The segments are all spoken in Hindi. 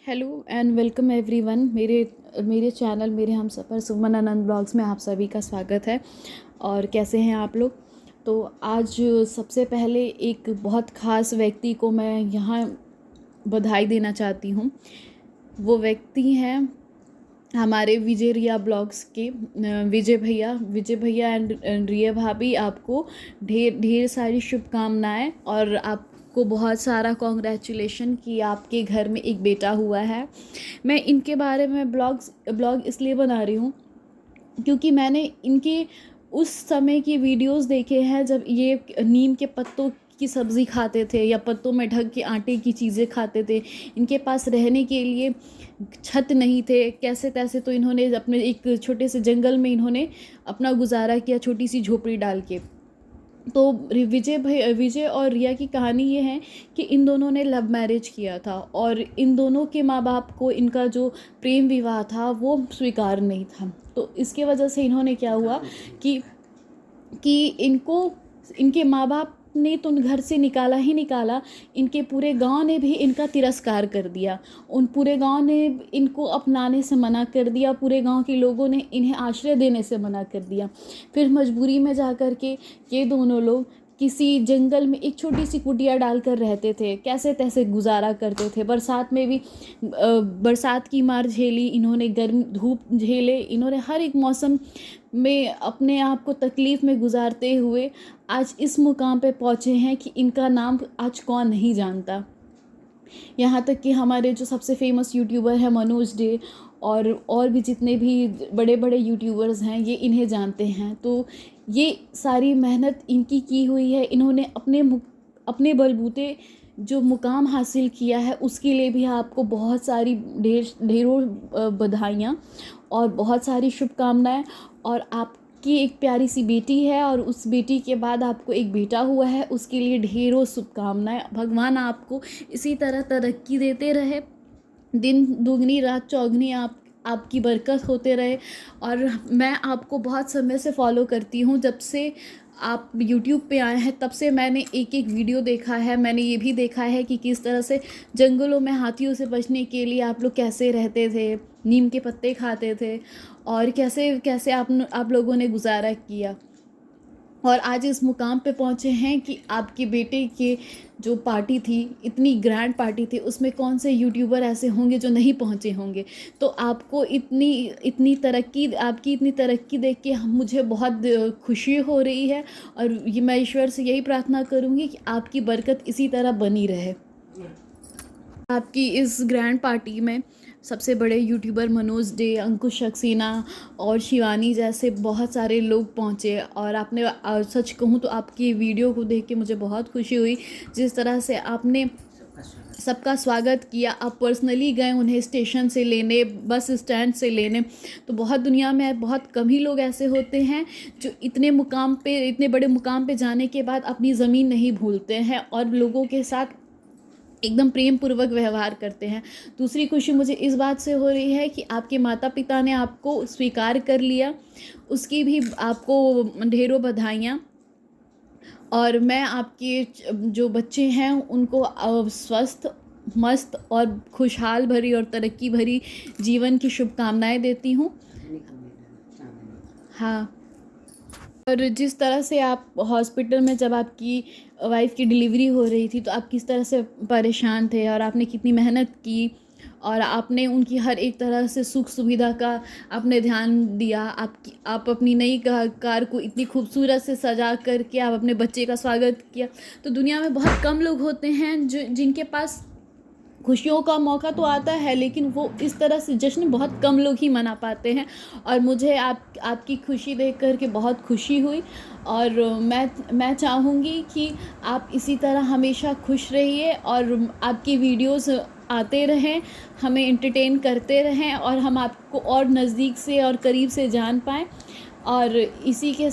Hello and welcome everyone. मेरे मेरे चैनल मेरे हम सफ़र सुमन आनंद ब्लॉग्स में आप सभी का स्वागत है। और कैसे हैं आप लोग। तो आज सबसे पहले एक बहुत ख़ास व्यक्ति को मैं यहाँ बधाई देना चाहती हूँ। वो व्यक्ति हैं हमारे विजय रिया ब्लॉग्स के विजय भैया एंड रिया भाभी। आपको ढेर ढेर सारी शुभकामनाएं और आपको बहुत सारा कॉन्ग्रेचुलेशन कि आपके घर में एक बेटा हुआ है। मैं इनके बारे में ब्लॉग इसलिए बना रही हूँ क्योंकि मैंने इनके उस समय की वीडियोस देखे हैं जब ये नीम के पत्तों की सब्ज़ी खाते थे या पत्तों में ढक के आटे की चीज़ें खाते थे। इनके पास रहने के लिए छत नहीं थे, कैसे तैसे तो इन्होंने अपने एक छोटे से जंगल में इन्होंने अपना गुजारा किया, छोटी सी झोपड़ी डाल के। तो विजय और रिया की कहानी ये है कि इन दोनों ने लव मैरिज किया था और इन दोनों के माँ बाप को इनका जो प्रेम विवाह था वो स्वीकार नहीं था। तो इसके वजह से इन्होंने क्या हुआ कि इनको इनके माँ बाप ने तो घर से निकाला ही निकाला, इनके पूरे गांव ने भी इनका तिरस्कार कर दिया। उन पूरे गांव ने इनको अपनाने से मना कर दिया, पूरे गांव के लोगों ने इन्हें आश्रय देने से मना कर दिया। फिर मजबूरी में जा कर के ये दोनों लोग किसी जंगल में एक छोटी सी कुटिया डालकर रहते थे, कैसे तैसे गुजारा करते थे। बरसात में भी बरसात की मार झेली इन्होंने, गर्म धूप झेले इन्होंने, हर एक मौसम में अपने आप को तकलीफ़ में गुजारते हुए आज इस मुकाम पे पहुँचे हैं कि इनका नाम आज कौन नहीं जानता। यहाँ तक कि हमारे जो सबसे फेमस यूट्यूबर हैं मनोज डे और भी जितने भी बड़े बड़े यूट्यूबर्स हैं ये इन्हें जानते हैं। तो ये सारी मेहनत इनकी की हुई है। इन्होंने अपने बलबूते जो मुकाम हासिल किया है उसके लिए भी आपको बहुत सारी ढेरों बधाइयाँ और बहुत सारी शुभकामनाएं। और आपकी एक प्यारी सी बेटी है और उस बेटी के बाद आपको एक बेटा हुआ है, उसके लिए ढेरों शुभकामनाएं। भगवान आपको इसी तरह तरक्की देते रहे, दिन दुगनी रात चौगनी आपकी बरकत होते रहे। और मैं आपको बहुत समय से फॉलो करती हूँ, जब से आप YouTube पे आए हैं तब से मैंने एक एक वीडियो देखा है। मैंने ये भी देखा है कि किस तरह से जंगलों में हाथियों से बचने के लिए आप लोग कैसे रहते थे, नीम के पत्ते खाते थे और कैसे कैसे आप लोगों ने गुजारा किया। और आज इस मुकाम पे पहुँचे हैं कि आपके बेटे के जो पार्टी थी, इतनी ग्रैंड पार्टी थी, उसमें कौन से यूट्यूबर ऐसे होंगे जो नहीं पहुँचे होंगे। तो आपको इतनी तरक्की देख के मुझे बहुत खुशी हो रही है। और ये मैं ईश्वर से यही प्रार्थना करूँगी कि आपकी बरकत इसी तरह बनी रहे। आपकी इस ग्रैंड पार्टी में सबसे बड़े यूट्यूबर मनोज डे, अंकुश सक्सेना और शिवानी जैसे बहुत सारे लोग पहुँचे। और आपने सच कहूँ तो आपकी वीडियो को देख के मुझे बहुत खुशी हुई, जिस तरह से आपने सबका स्वागत किया। आप पर्सनली गए उन्हें स्टेशन से लेने, बस स्टैंड से लेने। तो बहुत दुनिया में बहुत कम ही लोग ऐसे होते हैं जो इतने बड़े मुकाम पे जाने के बाद अपनी ज़मीन नहीं भूलते हैं और लोगों के साथ एकदम प्रेम पूर्वक व्यवहार करते हैं। दूसरी खुशी मुझे इस बात से हो रही है कि आपके माता पिता ने आपको स्वीकार कर लिया, उसकी भी आपको ढेरों बधाइयाँ। और मैं आपके जो बच्चे हैं उनको स्वस्थ, मस्त और खुशहाल भरी और तरक्की भरी जीवन की शुभकामनाएं देती हूँ। हाँ, और जिस तरह से आप हॉस्पिटल में जब आपकी वाइफ की डिलीवरी हो रही थी तो आप किस तरह से परेशान थे और आपने कितनी मेहनत की और आपने उनकी हर एक तरह से सुख सुविधा का आपने ध्यान दिया। आप अपनी नई कार को इतनी खूबसूरत से सजा करके आप अपने बच्चे का स्वागत किया। तो दुनिया में बहुत कम लोग होते हैं जिनके पास खुशियों का मौका तो आता है, लेकिन वो इस तरह से जश्न बहुत कम लोग ही मना पाते हैं। और मुझे आपकी खुशी देख कर के बहुत खुशी हुई। और मैं चाहूँगी कि आप इसी तरह हमेशा खुश रहिए और आपकी वीडियोस आते रहें, हमें एंटरटेन करते रहें और हम आपको और नज़दीक से और करीब से जान पाएँ। और इसी के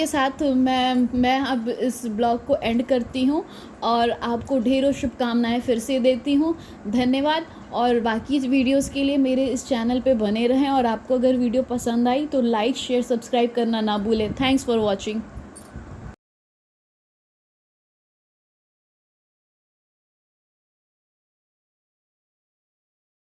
साथ मैं अब इस ब्लॉग को एंड करती हूँ और आपको ढेरों शुभकामनाएं फिर से देती हूँ। धन्यवाद। और बाकी वीडियोस के लिए मेरे इस चैनल पे बने रहें। और आपको अगर वीडियो पसंद आई तो लाइक शेयर सब्सक्राइब करना ना भूलें। Thanks for watching.